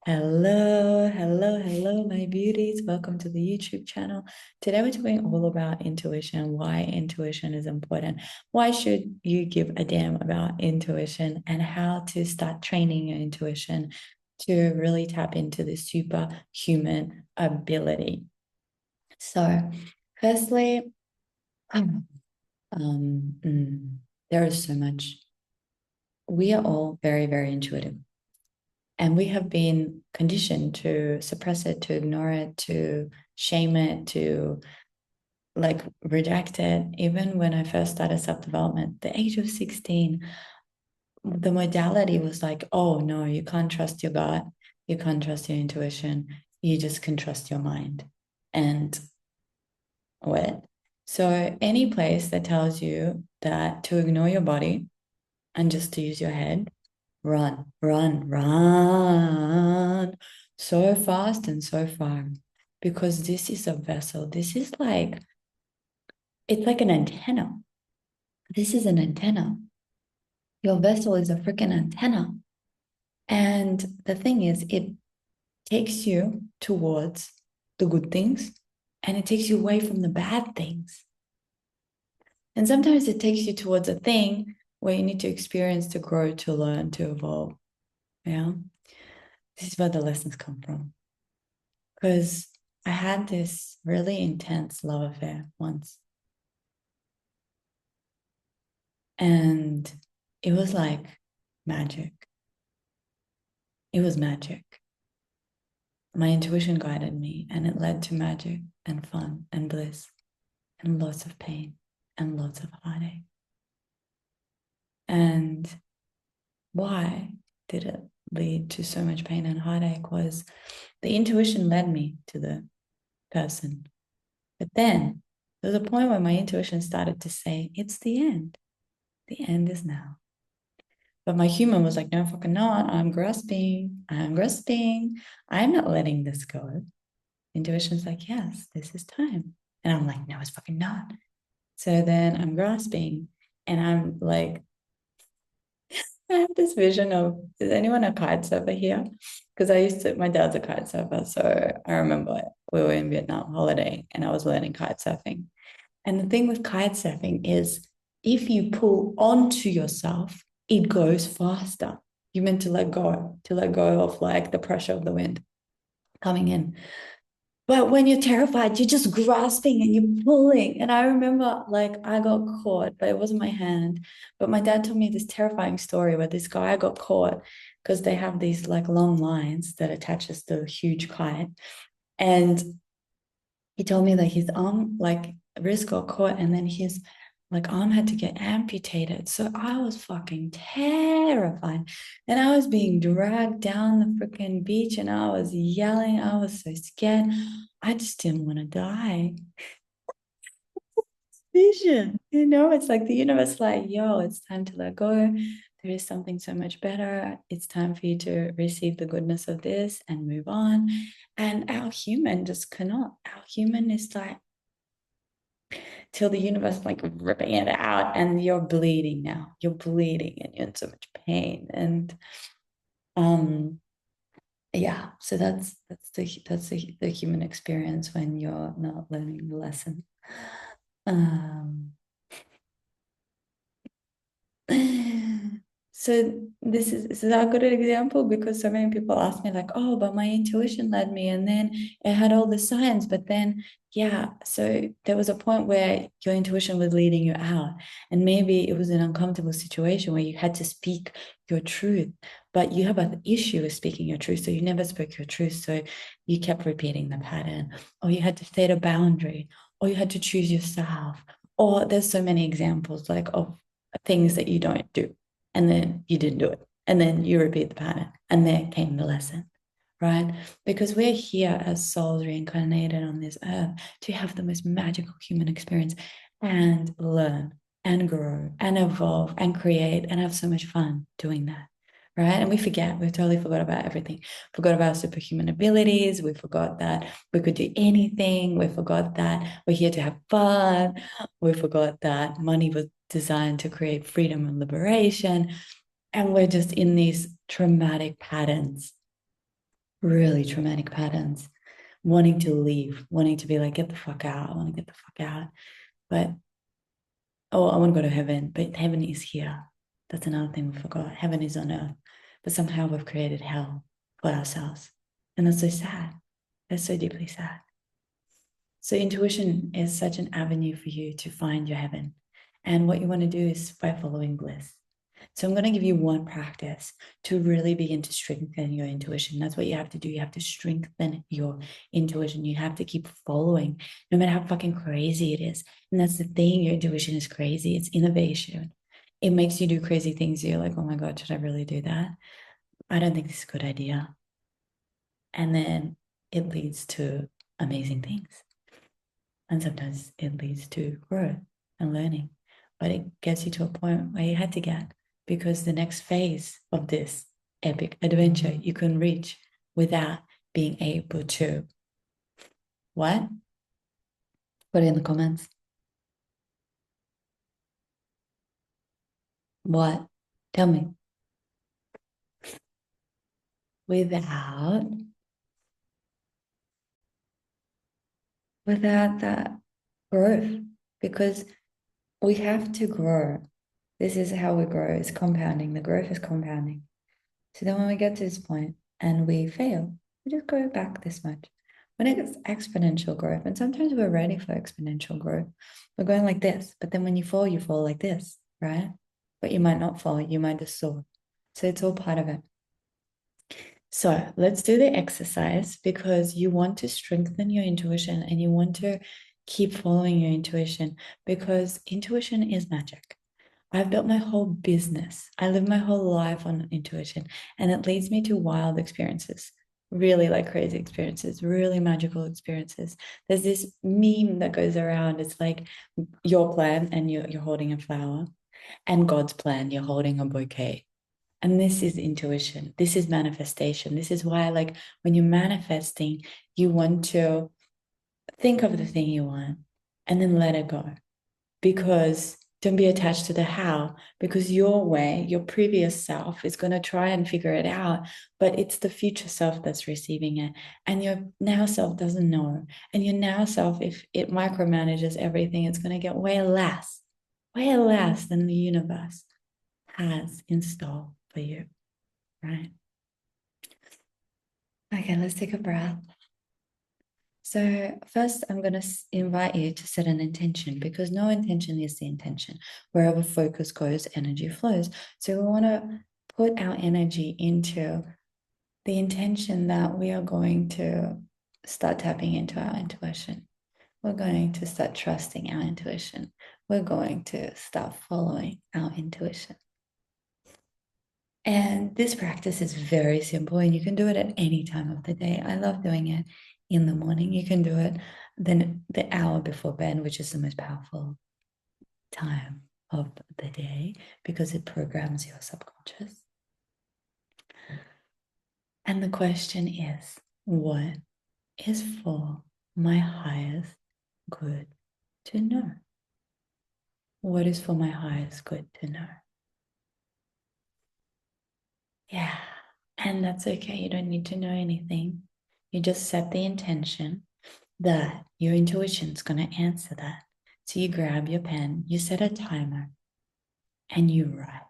Hello, my beauties. Welcome to the YouTube channel. Today we're talking all about intuition, why intuition is important, why should you give a damn about intuition, and how to start training your intuition to really tap into this superhuman ability. So, firstly, um, there is so much. We are all very, very intuitive. And we have been conditioned to suppress it, to ignore it, to shame it, to like reject it. Even when I first started self development, the age of 16, the modality was like, oh no, you can't trust your gut. You can't trust your intuition. You just can trust your mind. And what? So, any place that tells you that to ignore your body and just to use your head, run so fast and so far because this is a vessel. This is like, it's like an antenna. This is an antenna. Your vessel is a freaking antenna. And the thing is, it takes you towards the good things and it takes you away from the bad things. And sometimes it takes you towards a thing where you need to experience to grow, to learn, to evolve. Yeah. This is where the lessons come from. Because I had this really intense love affair once. And it was like magic. It was magic. My intuition guided me, and it led to magic and fun and bliss and lots of pain and lots of heartache. And why did it lead to so much pain and heartache was the intuition led me to the person. But then there was a point where my intuition started to say, it's the end. The end is now. But my human was like, no, fucking not. I'm grasping. I'm not letting this go. Intuition's like, yes, this is time. And I'm like, no, it's fucking not. So then I'm grasping and I'm like, I have this vision of, is anyone a kite surfer here? Because my dad's a kite surfer. So I remember we were in Vietnam holiday and I was learning kite surfing. And the thing with kite surfing is if you pull onto yourself, it goes faster. You're meant to let go of like the pressure of the wind coming in. But when you're terrified, you're just grasping and you're pulling. And I remember like I got caught, but it wasn't my hand. But my dad told me this terrifying story where this guy got caught because they have these like long lines that attaches the huge kite. And he told me that his arm, like wrist got caught, and then his like arm had to get amputated. So I was fucking terrified. And I was being dragged down the freaking beach and I was yelling. I was so scared. I just didn't want to die. Vision, it's like the universe, like, yo, it's time to let go. There is something so much better. It's time for you to receive the goodness of this and move on. And our human just cannot. Our human is like, till the universe like ripping it out and you're bleeding now. You're bleeding and you're in so much pain. And yeah, so that's the human experience when you're not learning the lesson. Um So this is a good example because so many people ask me like, oh, but my intuition led me, and then it had all the signs, but then yeah, so there was a point where your intuition was leading you out, and maybe it was an uncomfortable situation where you had to speak your truth, but you have an issue with speaking your truth, so you never spoke your truth, so you kept repeating the pattern, or you had to set a boundary, or you had to choose yourself, or there's so many examples like of things that you don't do and then you didn't do it and then you repeat the pattern and there came the lesson, right? Because we're here as souls reincarnated on this earth to have the most magical human experience and learn and grow and evolve and create and have so much fun doing that, right? And we totally forgot about everything. Forgot about superhuman abilities. We forgot that we could do anything. We forgot that we're here to have fun. We forgot that money was designed to create freedom and liberation. And we're just in these traumatic patterns, really traumatic patterns, wanting to leave, wanting to be like, get the fuck out. I want to get the fuck out. But, oh, I want to go to heaven, but heaven is here. That's another thing we forgot. Heaven is on earth. But somehow we've created hell for ourselves. And that's so sad. That's so deeply sad. So intuition is such an avenue for you to find your heaven. And what you want to do is by following bliss. So I'm going to give you one practice to really begin to strengthen your intuition. That's what you have to do. You have to strengthen your intuition. You have to keep following, no matter how fucking crazy it is. And that's the thing, your intuition is crazy. It's innovation. It makes you do crazy things. You're like, oh my God, should I really do that? I don't think this is a good idea. And then it leads to amazing things. And sometimes it leads to growth and learning. But it gets you to a point where you had to get, because the next phase of this epic adventure you can reach without being able to what? Put it in the comments. What? Tell me. Without that growth, because we have to grow. This is how we grow. It's compounding. The growth is compounding. So then when we get to this point and we fail, we just go back this much. When it's exponential growth, and sometimes we're ready for exponential growth, we're going like this, but then when you fall like this, right? But you might not fall, you might just soar. So it's all part of it. So let's do the exercise, because you want to strengthen your intuition and you want to keep following your intuition, because intuition is magic. I've built my whole business. I live my whole life on intuition, and it leads me to wild experiences, really like crazy experiences, really magical experiences. There's this meme that goes around. It's like your plan and you're holding a flower, and God's plan, you're holding a bouquet. And this is intuition. This is manifestation. This is why, like, when you're manifesting, you want to think of the thing you want and then let it go, because don't be attached to the how, because your way, your previous self is going to try and figure it out, but it's the future self that's receiving it. And your now self doesn't know. And your now self, if it micromanages everything, it's going to get way less than the universe has in store for you, right? Okay, let's take a breath. So first, I'm going to invite you to set an intention, because no intention is the intention. Wherever focus goes, energy flows. So we want to put our energy into the intention that we are going to start tapping into our intuition. We're going to start trusting our intuition. We're going to start following our intuition. And this practice is very simple, and you can do it at any time of the day. I love doing it in the morning. You can do it then the hour before bed, which is the most powerful time of the day, because it programs your subconscious. And the question is, what is for my highest good to know? What is for my highest good to know? Yeah, and that's okay. You don't need to know anything. You just set the intention that your intuition's going to answer that. So you grab your pen, you set a timer, and you write.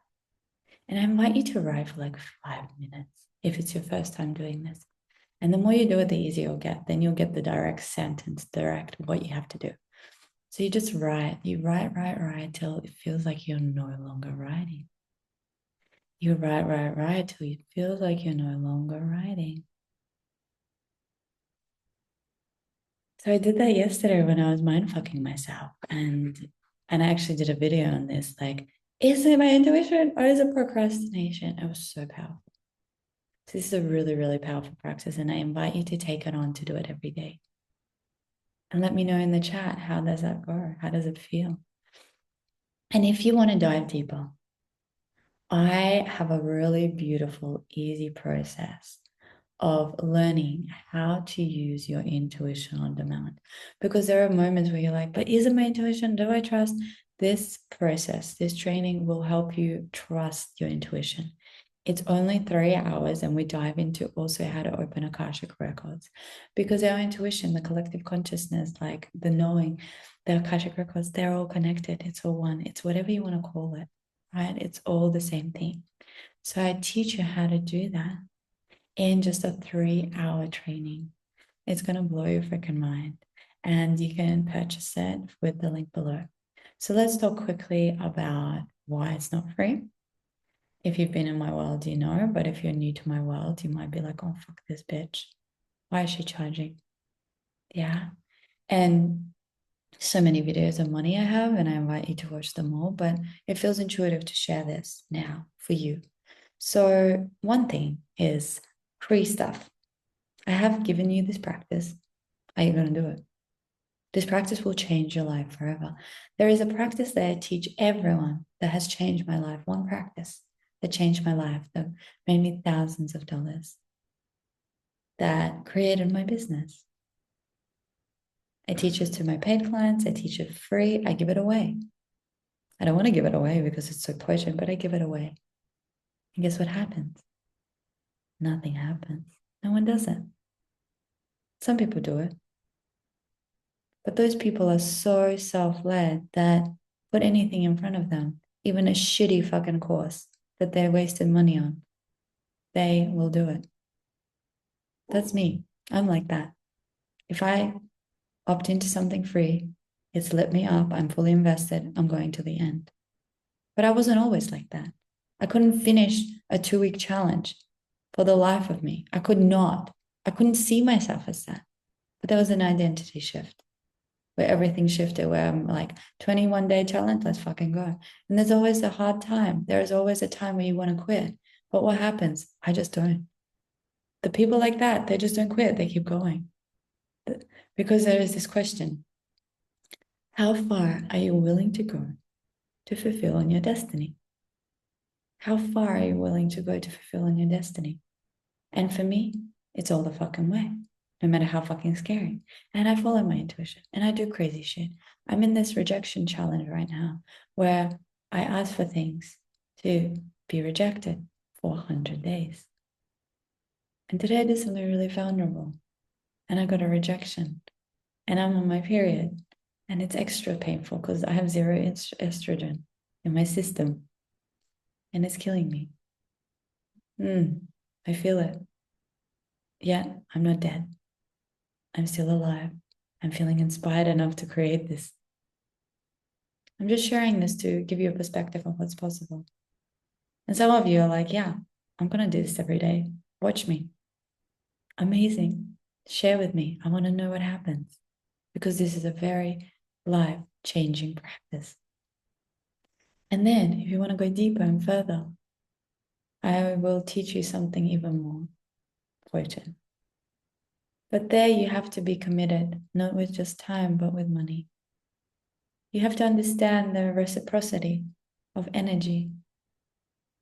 And I invite you to write for like 5 minutes if it's your first time doing this. And the more you do it, the easier you'll get. Then you'll get the direct sentence, direct what you have to do. So you just write, you write till it feels like you're no longer writing. You write till it feels like you're no longer writing. So I did that yesterday when I was mind fucking myself, and I actually did a video on this. Like, is it my intuition or is it procrastination? It was so powerful. So this is a really, really powerful practice, and I invite you to take it on to do it every day. And let me know in the chat, how does that go? How does it feel? And if you want to dive deeper, I have a really beautiful, easy process of learning how to use your intuition on demand. Because there are moments where you're like, but is it my intuition? Do I trust? This process, this training will help you trust your intuition It's only 3 hours, and we dive into also how to open Akashic Records, because our intuition, the collective consciousness, like the knowing, the Akashic Records, they're all connected. It's all one. It's whatever you want to call it, right? It's all the same thing. So I teach you how to do that in just a 3 hour training. It's going to blow your freaking mind. And you can purchase it with the link below. So let's talk quickly about why it's not free. If you've been in my world, you know, but if you're new to my world, you might be like, oh, fuck this bitch. Why is she charging? Yeah. And so many videos of money I have, and I invite you to watch them all, but it feels intuitive to share this now for you. So, one thing is free stuff. I have given you this practice. Are you going to do it? This practice will change your life forever. There is a practice that I teach everyone that has changed my life. One practice that changed my life, that made me thousands of dollars, that created my business. I teach this to my paid clients. I teach it free. I give it away. I don't want to give it away because it's so potent, but I give it away. And guess what happens? Nothing happens. No one does it. Some people do it. But those people are so self-led that put anything in front of them, even a shitty fucking course that they wasted money on, they will do it. That's me. I'm like that. If I opt into something free, it's lit me up. I'm fully invested. I'm going to the end. But I wasn't always like that. I couldn't finish a 2-week challenge for the life of me. I could not. I couldn't see myself as that. But there was an identity shift where everything shifted, where I'm like, 21-day challenge, let's fucking go. And there's always a hard time. There's always a time where you want to quit. But what happens? I just don't. The people like that, they just don't quit. They keep going. Because there is this question: how far are you willing to go to fulfill on your destiny? How far are you willing to go to fulfill on your destiny? And for me, it's all the fucking way, no matter how fucking scary. And I follow my intuition and I do crazy shit. I'm in this rejection challenge right now where I ask for things to be rejected for 100 days. And today I did something really vulnerable and I got a rejection and I'm on my period and it's extra painful because I have zero estrogen in my system and it's killing me. I feel it. Yet I'm not dead. I'm still alive. I'm feeling inspired enough to create this. I'm just sharing this to give you a perspective of what's possible. And some of you are like, yeah, I'm going to do this every day. Watch me. Amazing. Share with me. I want to know what happens because this is a very life-changing practice. And then if you want to go deeper and further, I will teach you something even more potent. But there you have to be committed, not with just time, but with money. You have to understand the reciprocity of energy,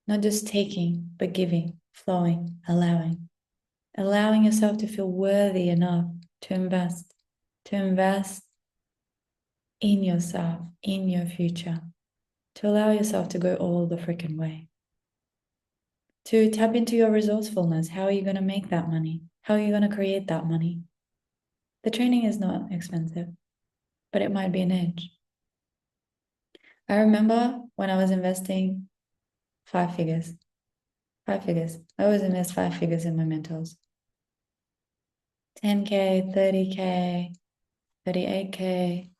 not just taking, but giving, flowing, allowing yourself to feel worthy enough to invest in yourself, in your future, to allow yourself to go all the freaking way, to tap into your resourcefulness. How are you going to make that money? How are you going to create that money? The training is not expensive, but it might be an edge. I remember when I was investing 5 figures. I always invest 5 figures in my mentors. 10K, 30K, 38K.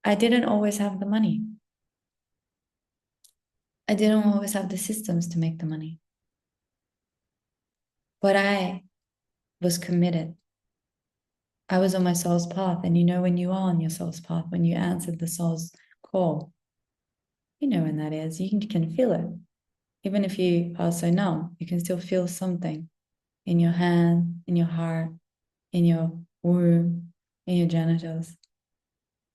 I didn't always have the money. I didn't always have the systems to make the money. But I was committed. I was on my soul's path. And you know, when you are on your soul's path, when you answered the soul's call, you know when that is. You can feel it. Even if you are so numb, you can still feel something in your hand, in your heart, in your womb, in your genitals.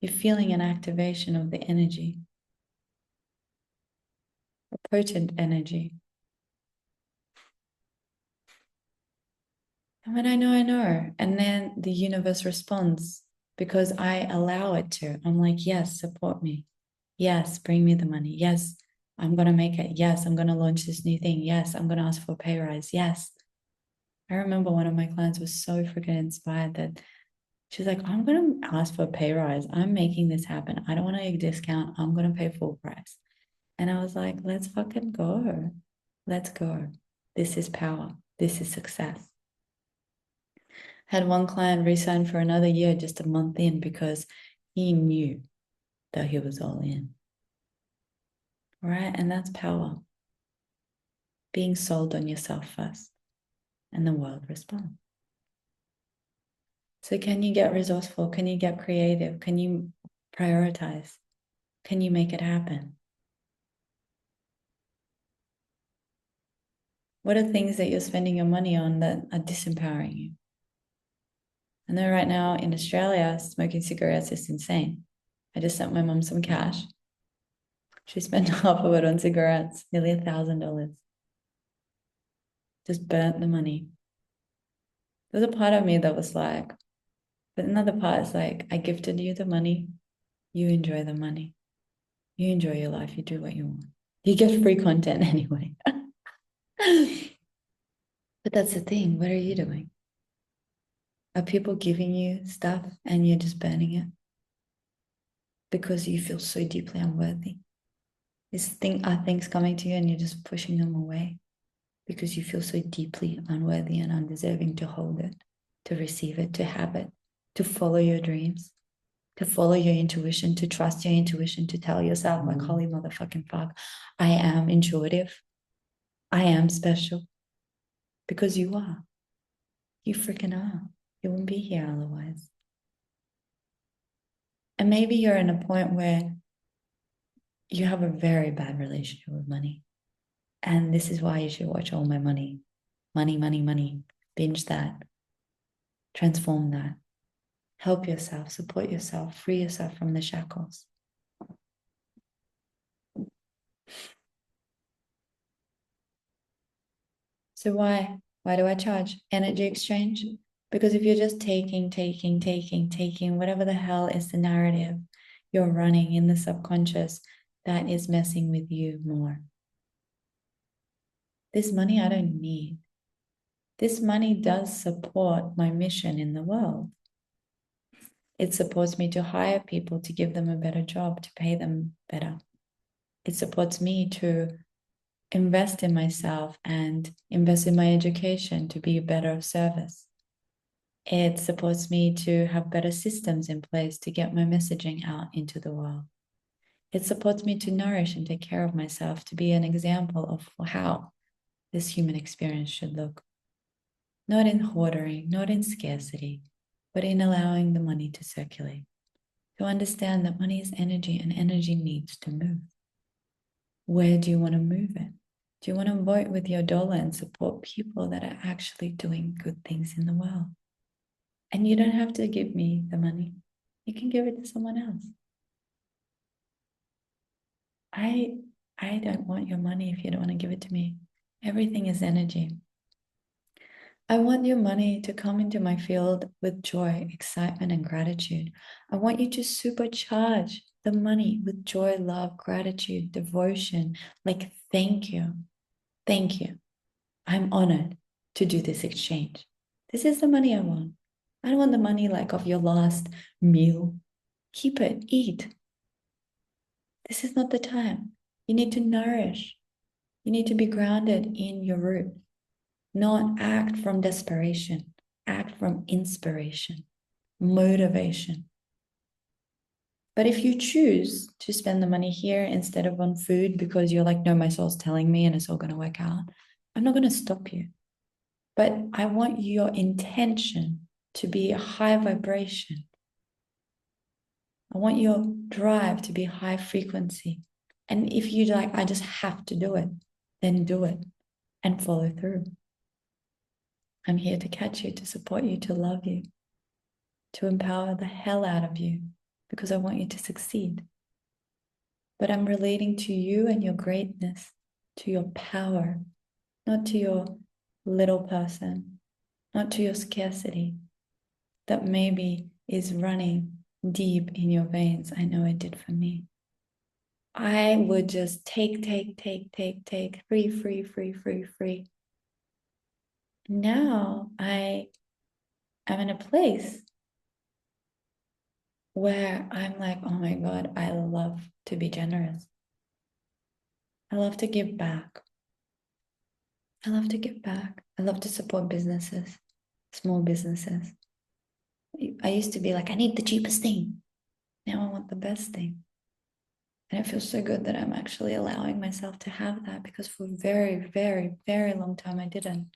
You're feeling an activation of the energy, a potent energy. And when I know, I know. And then the universe responds because I allow it to. I'm like, yes, support me. Yes, bring me the money. Yes, I'm going to make it. Yes, I'm going to launch this new thing. Yes, I'm going to ask for a pay rise. Yes. I remember one of my clients was so freaking inspired that she's like, I'm going to ask for a pay rise. I'm making this happen. I don't want a discount. I'm going to pay full price. And I was like, let's fucking go. Let's go. This is power. This is success. Had one client resign for another year just a month in because he knew that he was all in. Right? And that's power. Being sold on yourself first, and the world responds. So can you get resourceful? Can you get creative? Can you prioritize? Can you make it happen? What are things that you're spending your money on that are disempowering you? I know right now in Australia, smoking cigarettes is insane. I just sent my mom some cash. She spent half of it on cigarettes, nearly $1,000. Just burnt the money. There's a part of me that was like, but another part is like, I gifted you the money. You enjoy the money. You enjoy your life. You do what you want. You get free content anyway. But that's the thing. What are you doing? Are people giving you stuff and you're just burning it because you feel so deeply unworthy? Are things coming to you and you're just pushing them away because you feel so deeply unworthy and undeserving to hold it, to receive it, to have it, to follow your dreams, to follow your intuition, to trust your intuition, to tell yourself, like, holy motherfucking fuck, I am intuitive. I am special. Because you are. You freaking are. You wouldn't be here otherwise. And maybe you're in a point where you have a very bad relationship with money. And this is why you should watch All My Money. Money, money, money. Binge that. Transform that. Help yourself, support yourself, free yourself from the shackles. So why? Why do I charge? Energy exchange? Because if you're just taking, whatever the hell is the narrative you're running in the subconscious, that is messing with you more. This money I don't need. This money does support my mission in the world. It supports me to hire people, to give them a better job, to pay them better. It supports me to invest in myself and invest in my education to be better of service. It supports me to have better systems in place to get my messaging out into the world. It supports me to nourish and take care of myself, to be an example of how this human experience should look. Not in hoarding, not in scarcity, but in allowing the money to circulate. To understand that money is energy and energy needs to move. Where do you want to move it? Do you want to vote with your dollar and support people that are actually doing good things in the world? And you don't have to give me the money. You can give it to someone else. I don't want your money if you don't want to give it to me. Everything is energy. I want your money to come into my field with joy, excitement, and gratitude. I want you to supercharge the money with joy, love, gratitude, devotion. Like, thank you. Thank you. I'm honored to do this exchange. This is the money I want. I don't want the money like of your last meal. Keep it, eat. This is not the time. You need to nourish. You need to be grounded in your root. Not act from desperation, act from inspiration, motivation. But if you choose to spend the money here instead of on food because you're like, no, my soul's telling me and it's all going to work out, I'm not going to stop you. But I want your intention to be a high vibration. I want your drive to be high frequency. And if you like, I just have to do it, then do it and follow through. I'm here to catch you, to support you, to love you, to empower the hell out of you because I want you to succeed. But I'm relating to you and your greatness, to your power, not to your little person, not to your scarcity that maybe is running deep in your veins. I know it did for me. I would just take, free. Now I am in a place where I'm like, oh my God, I love to be generous. I love to give back. I love to give back. I love to support businesses, small businesses. I used to be like, I need the cheapest thing. Now I want the best thing. And it feels so good that I'm actually allowing myself to have that, because for a very, very, very long time I didn't.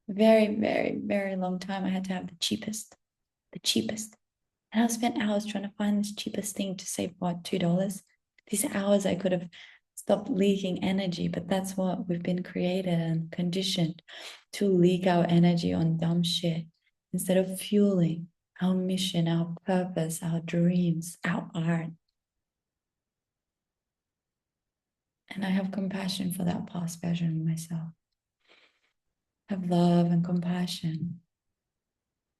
Very, very, very long time I had to have the cheapest, the cheapest. And I spent hours trying to find this cheapest thing to save, what, $2? These hours I could have stopped leaking energy, but that's what we've been created and conditioned to leak our energy on dumb shit instead of fueling our mission, our purpose, our dreams, our art. And I have compassion for that past version of myself. I have love and compassion.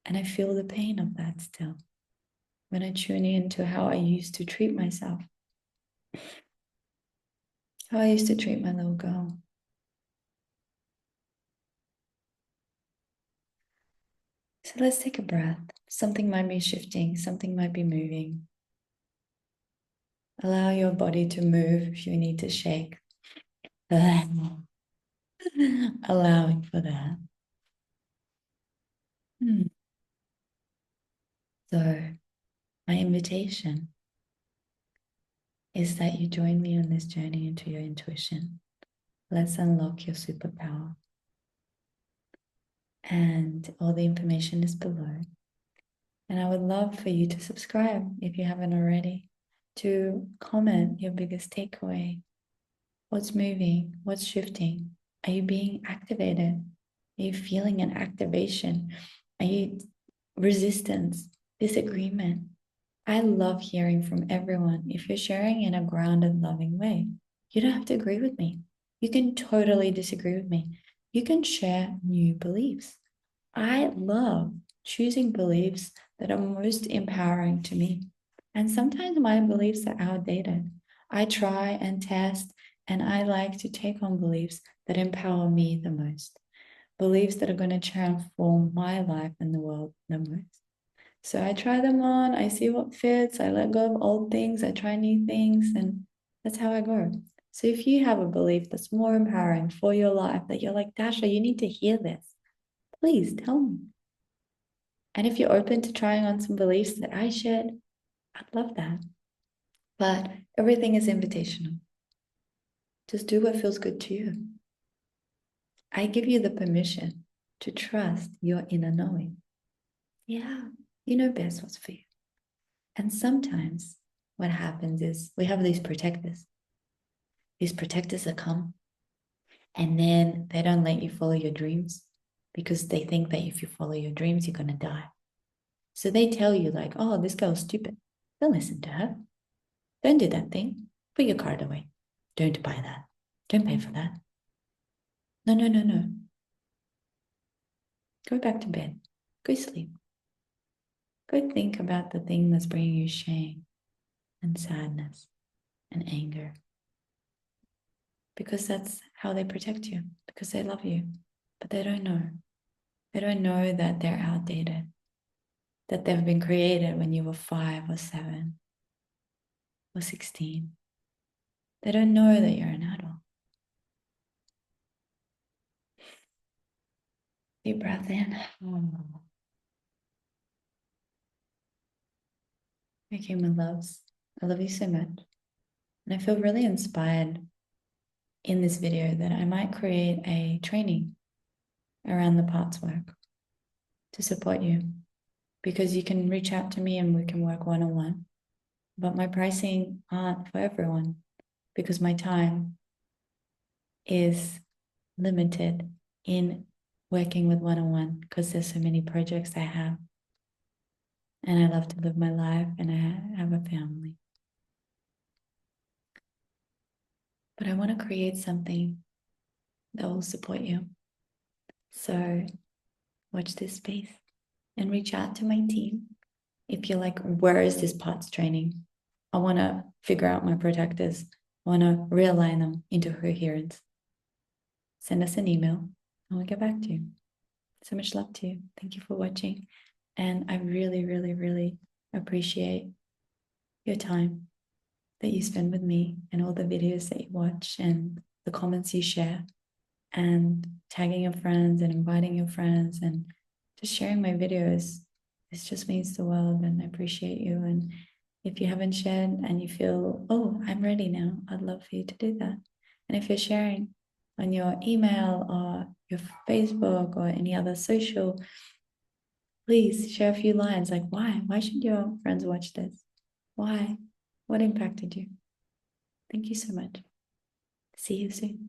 And I feel the pain of that still when I tune into how I used to treat myself, how I used to treat my little girl. So let's take a breath. Something might be shifting, something might be moving. Allow your body to move if you need to shake. Allowing for that. So, my invitation is that you join me on this journey into your intuition. Let's unlock your superpower. And all the information is below. And I would love for you to subscribe if you haven't already, to comment your biggest takeaway. What's moving? What's shifting? Are you being activated? Are you feeling an activation? Are you resistance, disagreement? I love hearing from everyone. If you're sharing in a grounded, loving way, you don't have to agree with me. You can totally disagree with me. You can share new beliefs. I love choosing beliefs that are most empowering to me. And sometimes my beliefs are outdated. I try and test, and I like to take on beliefs that empower me the most, beliefs that are going to transform my life and the world the most. So I try them on, I see what fits, I let go of old things, I try new things, and that's how I grow. So if you have a belief that's more empowering for your life, that you're like, Dasha, you need to hear this, please tell me. And if you're open to trying on some beliefs that I shared, I'd love that. But everything is invitational. Just do what feels good to you. I give you the permission to trust your inner knowing. Yeah, you know best what's for you. And sometimes what happens is we have these protectors. These protectors that come, and then they don't let you follow your dreams because they think that if you follow your dreams, you're going to die. So they tell you like, oh, this girl's stupid. Don't listen to her. Don't do that thing. Put your card away. Don't buy that. Don't pay for that. No, no, no, no. Go back to bed. Go sleep. Go think about the thing that's bringing you shame and sadness and anger. Because that's how they protect you, because they love you. But they don't know. They don't know that they're outdated, that they've been created when you were 5 or 7 or 16. They don't know that you're an adult. Deep breath in. Okay, my loves, I love you so much. And I feel really inspired in this video that I might create a training around the parts work to support you, because you can reach out to me and we can work one-on-one. But my pricing aren't for everyone because my time is limited in working with one-on-one, because there's so many projects I have. And I love to live my life and I have a family. But I want to create something that will support you. So watch this space and reach out to my team. If you're like, where is this parts training? I want to figure out my protectors. I want to realign them into coherence. Send us an email and we'll get back to you. So much love to you. Thank you for watching. And I really, really, really appreciate your time that you spend with me and all the videos that you watch and the comments you share and tagging your friends and inviting your friends and just sharing my videos. This just means the world, and I appreciate you. And if you haven't shared and you feel, oh, I'm ready now, I'd love for you to do that. And if you're sharing on your email or your Facebook or any other social, please share a few lines like, why? Why should your friends watch this? Why? What impacted you? Thank you so much. See you soon.